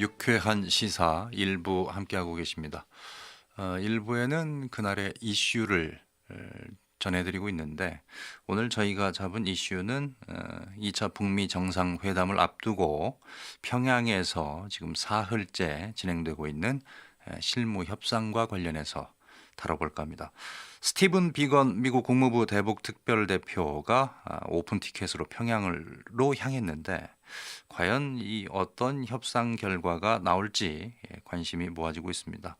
유쾌한 시사 일부 함께하고 계십니다. 일부에는 그날의 이슈를 전해드리고 있는데 오늘 저희가 잡은 이슈는 2차 북미 정상회담을 앞두고 평양에서 지금 사흘째 진행되고 있는 실무 협상과 관련해서 다뤄볼까 합니다. 스티븐 비건 미국 국무부 대북 특별대표가 오픈 티켓으로 평양으로 향했는데 과연 이 어떤 협상 결과가 나올지 관심이 모아지고 있습니다.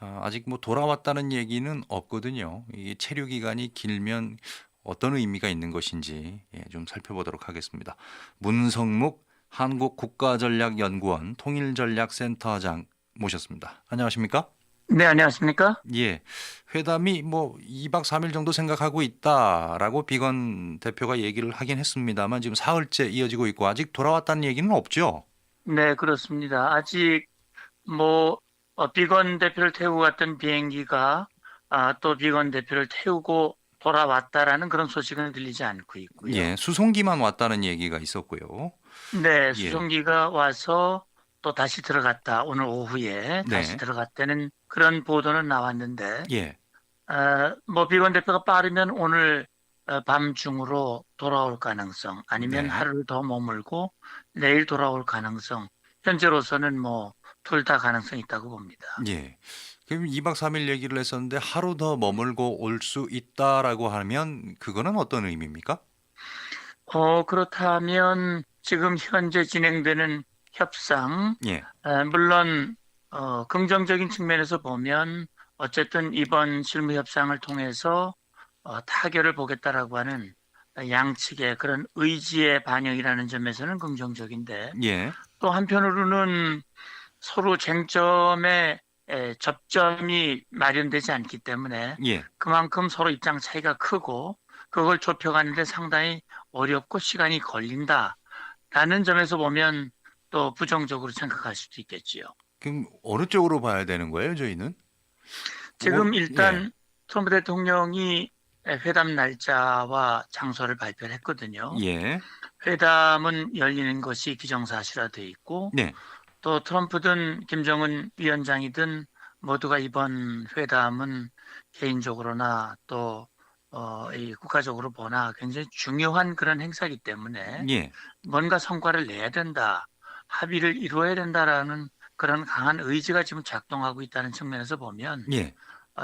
아직 뭐 돌아왔다는 얘기는 없거든요. 이 체류 기간이 길면 어떤 의미가 있는 것인지 좀 살펴보도록 하겠습니다. 문성묵 한국국가전략연구원 통일전략센터장 모셨습니다. 안녕하십니까? 네, 안녕하십니까? 예. 회담이 뭐 2박 3일 정도 생각하고 있다라고 비건 대표가 얘기를 하긴 했습니다만 지금 사흘째 이어지고 있고 아직 돌아왔다는 얘기는 없죠. 네, 그렇습니다. 아직 비건 대표를 태우고 갔던 비행기가 또 비건 대표를 태우고 돌아왔다라는 그런 소식은 들리지 않고 있고요. 예. 수송기만 왔다는 얘기가 있었고요. 네, 예. 수송기가 와서 또 다시 들어갔다. 오늘 오후에 다시 네. 들어갔다는 그런 보도는 나왔는데, 예. 비건 대표가 빠르면 오늘 밤중으로 돌아올 가능성, 아니면 네. 하루를 더 머물고 내일 돌아올 가능성, 현재로서는 둘 다 가능성이 있다고 봅니다. 예. 그럼 2박 3일 얘기를 했었는데 하루 더 머물고 올 수 있다라고 하면 그거는 어떤 의미입니까? 그렇다면 지금 현재 진행되는 협상, 예. 물론 긍정적인 측면에서 보면 어쨌든 이번 실무 협상을 통해서 타결을 보겠다라고 하는 양측의 그런 의지의 반영이라는 점에서는 긍정적인데, 예. 또 한편으로는 서로 쟁점의 접점이 마련되지 않기 때문에 예. 그만큼 서로 입장 차이가 크고 그걸 좁혀가는데 상당히 어렵고 시간이 걸린다라는 점에서 보면 또 부정적으로 생각할 수도 있겠지요. 그럼 어느 쪽으로 봐야 되는 거예요, 저희는? 지금 예. 일단 트럼프 대통령이 회담 날짜와 장소를 발표를 했거든요. 예. 회담은 열리는 것이 기정사실화되어 있고, 네. 또 트럼프든 김정은 위원장이든 모두가 이번 회담은 개인적으로나 또 이 국가적으로 보나 굉장히 중요한 그런 행사이기 때문에 예. 뭔가 성과를 내야 된다, 합의를 이루어야 된다라는 그런 강한 의지가 지금 작동하고 있다는 측면에서 보면 예.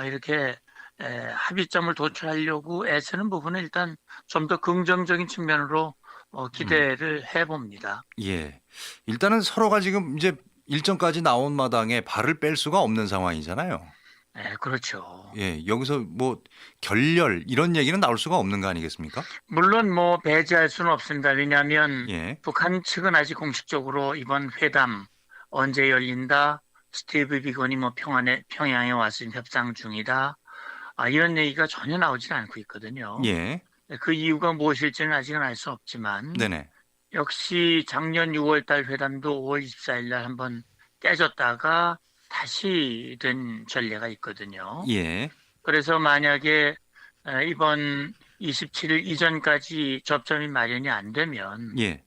이렇게 합의점을 도출하려고 애쓰는 부분은 일단 좀 더 긍정적인 측면으로 음. 기대를 해봅니다. 예. 일단은 서로가 지금 이제 일정까지 나온 마당에 발을 뺄 수가 없는 상황이잖아요. 네, 그렇죠. 예. 여기서 뭐 결렬 이런 얘기는 나올 수가 없는 거 아니겠습니까? 물론 배제할 수는 없습니다. 왜냐하면 예. 북한 측은 아직 공식적으로 이번 회담 언제 열린다, 스티브 비건이 평양에 와서 협상 중이다, 이런 얘기가 전혀 나오질 않고 있거든요. 예. 그 이유가 무엇일지는 아직은 알 수 없지만 네네. 역시 작년 6월 달 회담도 5월 24일 날 한번 깨졌다가 다시 된 전례가 있거든요. 예. 그래서 만약에 이번 27일 이전까지 접점이 마련이 안 되면 예.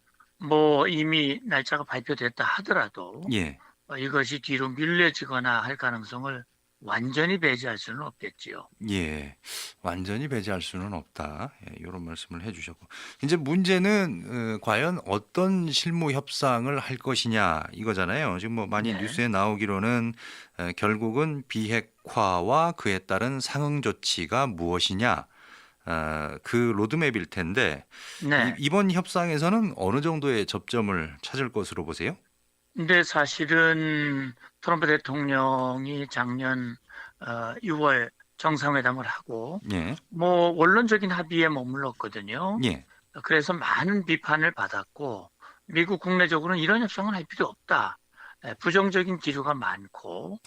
이미 날짜가 발표됐다 하더라도 예. 이것이 뒤로 밀려지거나 할 가능성을 완전히 배제할 수는 없겠지요. 예. 완전히 배제할 수는 없다. 예, 이런 말씀을 해 주셨고. 이제 문제는 과연 어떤 실무 협상을 할 것이냐 이거잖아요. 지금 뭐 많이 네. 뉴스에 나오기로는 결국은 비핵화와 그에 따른 상응 조치가 무엇이냐 그 로드맵일 텐데 네. 이번 협상에서는 어느 정도의 접점을 찾을 것으로 보세요? 근데 사실은 트럼프 대통령이 작년 6월 정상회담을 하고 예. 원론적인 합의에 머물렀거든요. 예. 그래서 많은 비판을 받았고 미국 국내적으로는 이런 협상은 할 필요 없다. 부정적인 기류가 많고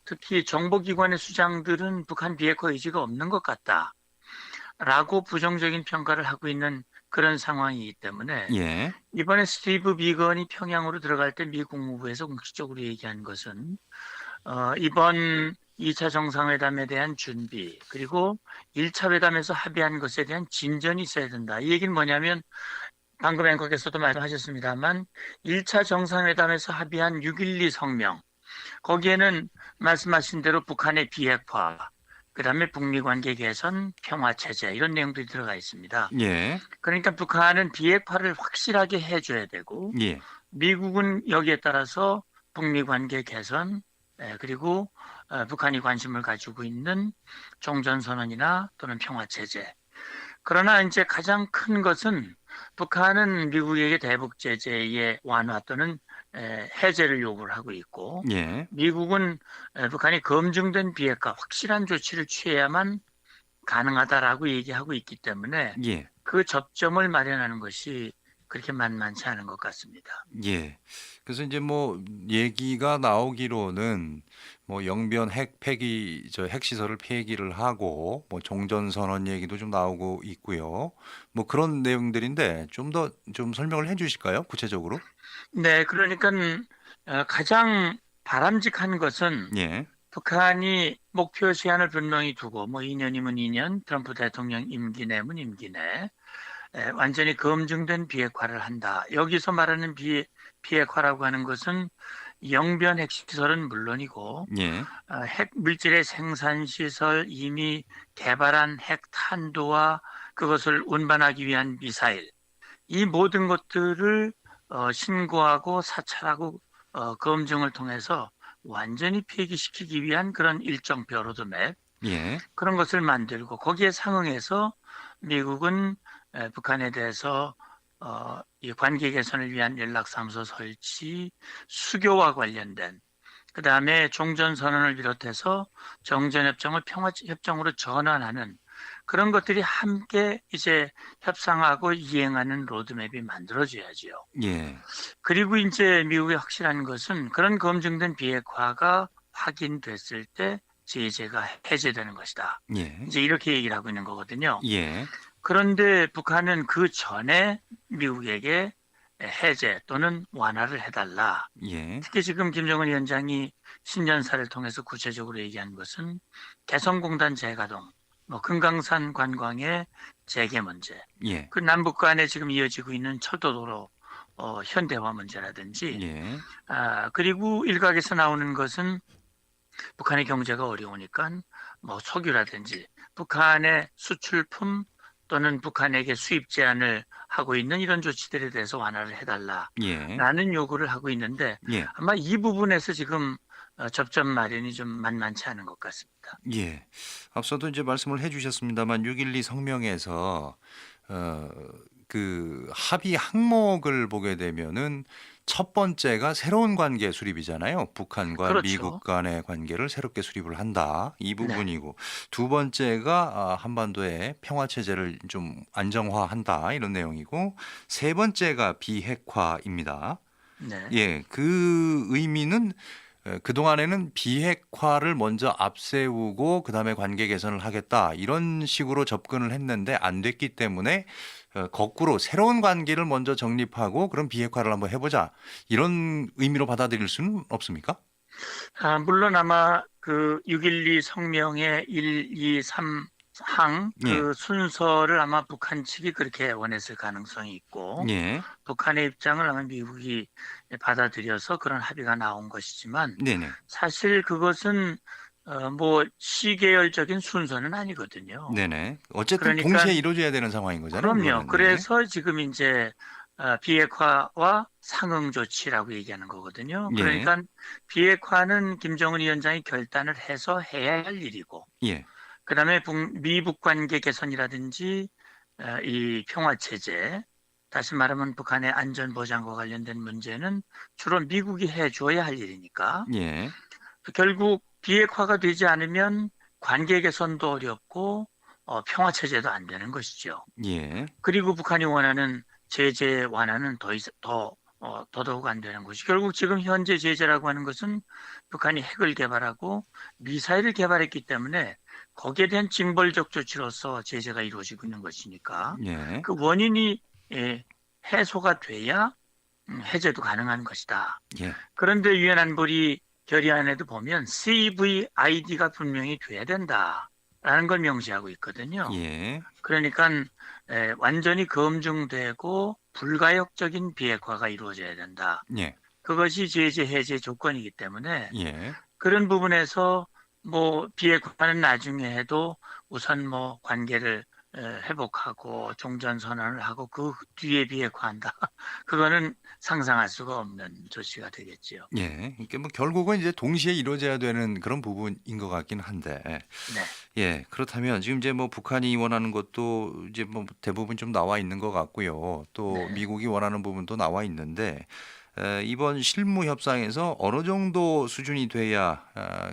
특히 정보기관의 수장들은 북한 비핵화 의지가 없는 것 같다라고 부정적인 평가를 하고 있는 그런 상황이기 때문에 예. 이번에 스티브 비건이 평양으로 들어갈 때 미 국무부에서 공식적으로 얘기한 것은 이번 2차 정상회담에 대한 준비, 그리고 1차 회담에서 합의한 것에 대한 진전이 있어야 된다. 이 얘기는 뭐냐면 방금 앵커께서도 말씀하셨습니다만 1차 정상회담에서 합의한 6.12 성명, 거기에는 말씀하신 대로 북한의 비핵화, 그다음에 북미 관계 개선, 평화 체제 이런 내용들이 들어가 있습니다. 예, 그러니까 북한은 비핵화를 확실하게 해줘야 되고 예, 미국은 여기에 따라서 북미 관계 개선, 그리고 북한이 관심을 가지고 있는 종전선언이나 또는 평화 체제. 그러나 이제 가장 큰 것은 북한은 미국에게 대북 제재의 완화 또는 해제를 요구를 하고 있고 예, 미국은 북한이 검증된 비핵화 확실한 조치를 취해야만 가능하다라고 얘기하고 있기 때문에 예, 그 접점을 마련하는 것이 그렇게 만만치 않은 것 같습니다. 예. 그래서 이제 뭐 얘기가 나오기로는 뭐 영변 핵 폐기 저 핵시설을 폐기를 하고 뭐 종전 선언 얘기도 좀 나오고 있고요. 뭐 그런 내용들인데 좀 더 좀 설명을 해 주실까요? 구체적으로? 네, 그러니까 가장 바람직한 것은 예. 북한이 목표 시한을 분명히 두고 뭐 2년이면 2년, 트럼프 대통령 임기 내면 임기 내 완전히 검증된 비핵화를 한다. 여기서 말하는 비핵화라고 하는 것은 영변 핵시설은 물론이고 예. 핵 물질의 생산 시설, 이미 개발한 핵 탄두와 그것을 운반하기 위한 미사일, 이 모든 것들을 신고하고 사찰하고 검증을 통해서 완전히 폐기시키기 위한 그런 일정 벼로드맵, 예. 그런 것을 만들고 거기에 상응해서 미국은 북한에 대해서 이 관계 개선을 위한 연락사무소 설치, 수교와 관련된 그다음에 종전선언을 비롯해서 정전협정을 평화협정으로 전환하는 그런 것들이 함께 이제 협상하고 이행하는 로드맵이 만들어져야지요. 예. 그리고 이제 미국이 확실한 것은 그런 검증된 비핵화가 확인됐을 때 제재가 해제되는 것이다. 예. 이제 이렇게 얘기를 하고 있는 거거든요. 예. 그런데 북한은 그 전에 미국에게 해제 또는 완화를 해달라. 예. 특히 지금 김정은 위원장이 신년사를 통해서 구체적으로 얘기한 것은 개성공단 재가동, 뭐 금강산 관광의 재개 문제, 예. 그 남북 간에 지금 이어지고 있는 철도도로 현대화 문제라든지, 예. 그리고 일각에서 나오는 것은 북한의 경제가 어려우니까 뭐 석유라든지 북한의 수출품 또는 북한에게 수입 제한을 하고 있는 이런 조치들에 대해서 완화를 예. 해달라라는 요구를 하고 있는데 예. 아마 이 부분에서 지금 접점 마련이 좀 만만치 않은 것 같습니다. 예. 앞서도 이제 말씀을 해 주셨습니다만 6.12 성명에서 어 그 합의 항목을 보게 되면은 첫 번째가 새로운 관계 수립이잖아요. 북한과 미국 그렇죠. 간의 관계를 새롭게 수립을 한다. 이 네, 부분이고 두 번째가 한반도의 평화 체제를 좀 안정화한다. 이런 내용이고 세 번째가 비핵화입니다. 네. 예. 그 의미는 그동안에는 비핵화를 먼저 앞세우고 그다음에 관계 개선을 하겠다. 이런 식으로 접근을 했는데 안 됐기 때문에 거꾸로 새로운 관계를 먼저 정립하고 그럼 비핵화를 한번 해보자. 이런 의미로 받아들일 수는 없습니까? 물론 아마 그 6.12 성명의 1, 2, 3항 예. 그 순서를 아마 북한 측이 그렇게 원했을 가능성이 있고 예. 북한의 입장을 아마 미국이 받아들여서 그런 합의가 나온 것이지만 네네. 사실 그것은 뭐 시계열적인 순서는 아니거든요. 네네. 어쨌든 그러니까 동시에 이루어져야 되는 상황인 거잖아요, 그럼요. 그거는. 예. 그래서 지금 이제 비핵화와 상응 조치라고 얘기하는 거거든요. 예. 그러니까 비핵화는 김정은 위원장이 결단을 해서 해야 할 일이고, 예. 그다음에 미북 관계 개선이라든지 이 평화 체제, 다시 말하면 북한의 안전 보장과 관련된 문제는 주로 미국이 해줘야 할 일이니까 예. 결국 비핵화가 되지 않으면 관계 개선도 어렵고 평화 체제도 안 되는 것이죠. 예. 그리고 북한이 원하는 제재 완화는 더더욱 안 되는 것이 결국 지금 현재 제재라고 하는 것은 북한이 핵을 개발하고 미사일을 개발했기 때문에 거기에 대한 징벌적 조치로서 제재가 이루어지고 있는 것이니까 예. 그 원인이 해소가 돼야 해제도 가능한 것이다. 예. 그런데 유엔 안보리 결의안에도 보면 CVID가 분명히 돼야 된다. 걸 명시하고 있거든요. 예, 그러니까 완전히 검증되고 불가역적인 비핵화가 이루어져야 된다. 예, 그것이 제재 해제 조건이기 때문에 예, 그런 부분에서 뭐 비핵화는 나중에 해도 우선 뭐 관계를 회복하고 종전선언을 하고 그 뒤에 비핵화한다. 그거는 상상할 수가 없는 조치가 되겠지요. 예. 이게 뭐 결국은 이제 동시에 이루어져야 되는 그런 부분인 것 같긴 한데, 네. 예. 그렇다면 지금 이제 뭐 북한이 원하는 것도 이제 뭐 대부분 좀 나와 있는 것 같고요. 또 네. 미국이 원하는 부분도 나와 있는데, 이번 실무 협상에서 어느 정도 수준이 돼야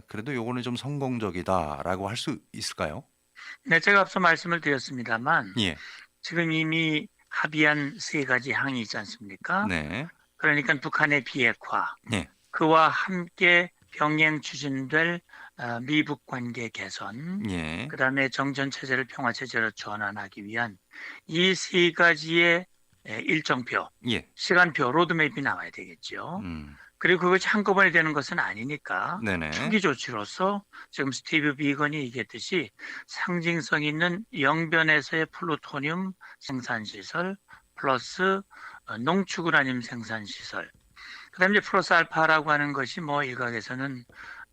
그래도 요거는 좀 성공적이다라고 할 수 있을까요? 네, 제가 앞서 말씀을 드렸습니다만 예, 지금 이미 합의한 세 가지 항이 있지 않습니까? 네, 그러니까 북한의 비핵화, 예, 그와 함께 병행 추진될 미북 관계 개선, 예, 그다음에 정전 체제를 평화 체제로 전환하기 위한 이 세 가지의 일정표, 예, 시간표, 로드맵이 나와야 되겠죠. 음, 그리고 그것이 한꺼번에 되는 것은 아니니까 네네, 초기 조치로서 지금 스티브 비건이 얘기했듯이 상징성 있는 영변에서의 플루토늄 생산 시설 플러스 농축 우라늄 생산 시설. 그다음에 이제 플러스 알파라고 하는 것이 뭐 일각에서는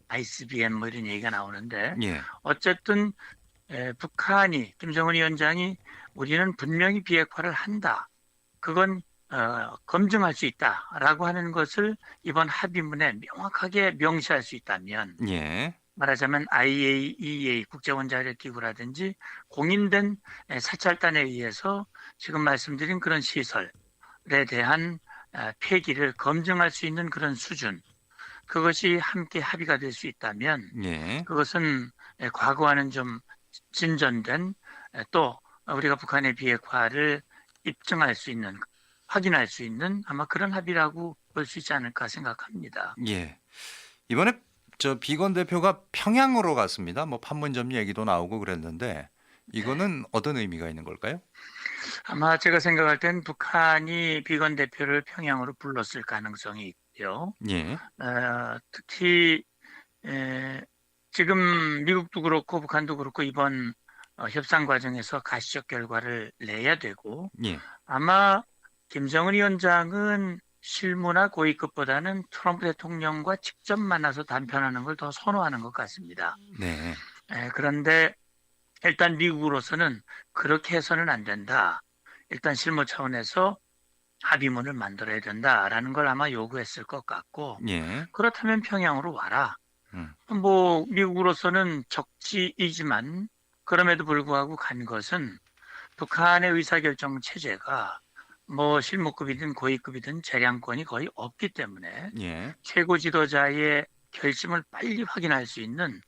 ICBM 뭐 이런 얘기가 나오는데 예, 어쨌든 북한이 김정은 위원장이 우리는 분명히 비핵화를 한다. 그건 검증할 수 있다라고 하는 것을 이번 합의문에 명확하게 명시할 수 있다면 예, 말하자면 IAEA 국제원자력기구라든지 공인된 사찰단에 의해서 지금 말씀드린 그런 시설에 대한 폐기를 검증할 수 있는 그런 수준 그것이 함께 합의가 될 수 있다면 예, 그것은 과거와는 좀 진전된 또 우리가 북한의 비핵화를 입증할 수 있는 확인할 수 있는 아마 그런 합의라고 볼 수 있지 않을까 생각합니다. 예. 이번에 저 비건 대표가 평양으로 갔습니다. 뭐 판문점 얘기도 나오고 그랬는데 네. 이거는 어떤 의미가 있는 걸까요? 아마 제가 생각할 땐 북한이 비건 대표를 평양으로 불렀을 가능성이 있고요. 예, 특히 지금 미국도 그렇고 북한도 그렇고 이번 협상 과정에서 가시적 결과를 내야 되고 예, 아마 김정은 위원장은 실무나 고위급보다는 트럼프 대통령과 직접 만나서 단편하는 걸 더 선호하는 것 같습니다. 네, 그런데 일단 미국으로서는 그렇게 해서는 안 된다. 일단 실무 차원에서 합의문을 만들어야 된다라는 걸 아마 요구했을 것 같고 예, 그렇다면 평양으로 와라. 음, 뭐 미국으로서는 적지이지만 그럼에도 불구하고 간 것은 북한의 의사결정 체제가 뭐 실무급이든 고위급이든 재량권이 거의 없기 때문에 예, 최고 지도자의 결심을 빨리 확인할 수 있는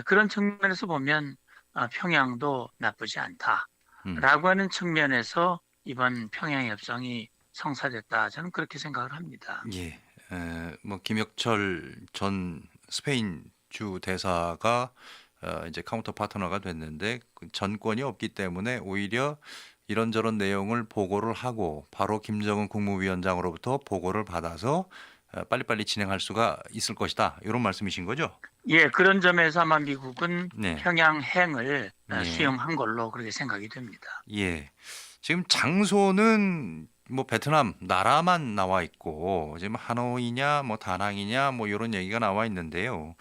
그런 측면에서 보면 평양도 나쁘지 음, 않다라고 하는 측면에서 이번 평양 협상이 성사됐다 저는 그렇게 생각을 합니다. 예. 뭐 김혁철 전 스페인 주 대사가 이제 카운터 파트너가 됐는데 그 전권이 없기 때문에 오히려 이런저런 내용을 보고를 하고 바로 김정은 국무위원장으로부터 보고를 받아서 빨리빨리 진행할 수가 있을 것이다. 이런 말씀이신 거죠? 예, 그런 점에서 아마 미국은 네. 평양행을 예. 수용한 걸로 그렇게 생각이 됩니다. 예. 지금 장소는 뭐 베트남 나라만 나와 있고 지금 하노이냐 뭐 다낭이냐 뭐 이런 얘기가 나와 있는데요.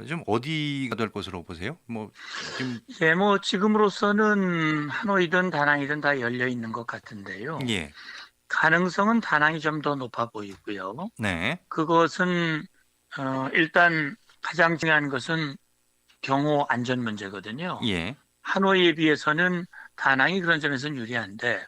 좀 어디가 될 것으로 보세요? 뭐 지금 예, 뭐 지금으로서는 하노이든 다낭이든 다 열려 있는 것 같은데요. 예. 가능성은 다낭이 좀 더 높아 보이고요. 네. 그것은 일단 가장 중요한 것은 경호 안전 문제거든요. 예. 하노이에 비해서는 다낭이 그런 점에서는 유리한데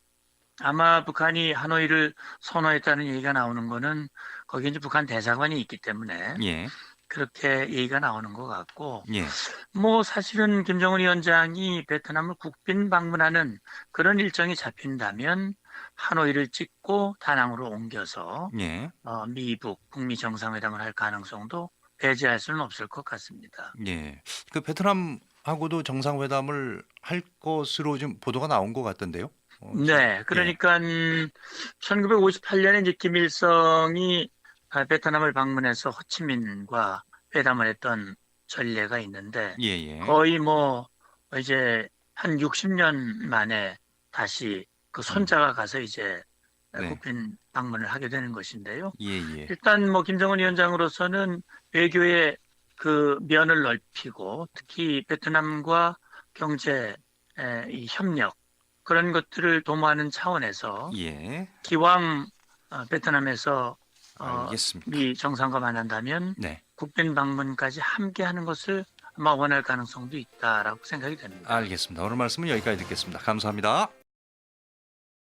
아마 북한이 하노이를 선호했다는 얘기가 나오는 거는 거기 이제 북한 대사관이 있기 때문에 예. 그렇게 얘기가 나오는 것 같고 예. 뭐 사실은 김정은 위원장이 베트남을 국빈 방문하는 그런 일정이 잡힌다면 하노이를 찍고 다낭으로 옮겨서 예. 미북 북미 정상회담을 할 가능성도 배제할 수는 없을 것 같습니다. 예. 그 베트남하고도 정상회담을 할 것으로 좀 보도가 나온 것 같던데요. 네, 예. 그러니까 1958년에 이제 김일성이 베트남을 방문해서 호치민과 회담을 했던 전례가 있는데 예, 예. 거의 뭐 이제 한 60년 만에 다시 그 손자가 가서 이제 네. 국빈 방문을 하게 되는 것인데요. 예, 예. 일단 뭐 김정은 위원장으로서는 외교의 그 면을 넓히고 특히 베트남과 경제 이 협력 그런 것들을 도모하는 차원에서 예. 기왕 베트남에서 알겠습니다. 미 정상과 만난다면 네. 국빈 방문까지 함께 하는 것을 아마 원할 가능성도 있다라고 생각이 됩니다. 알겠습니다. 오늘 말씀은 여기까지 듣겠습니다. 감사합니다.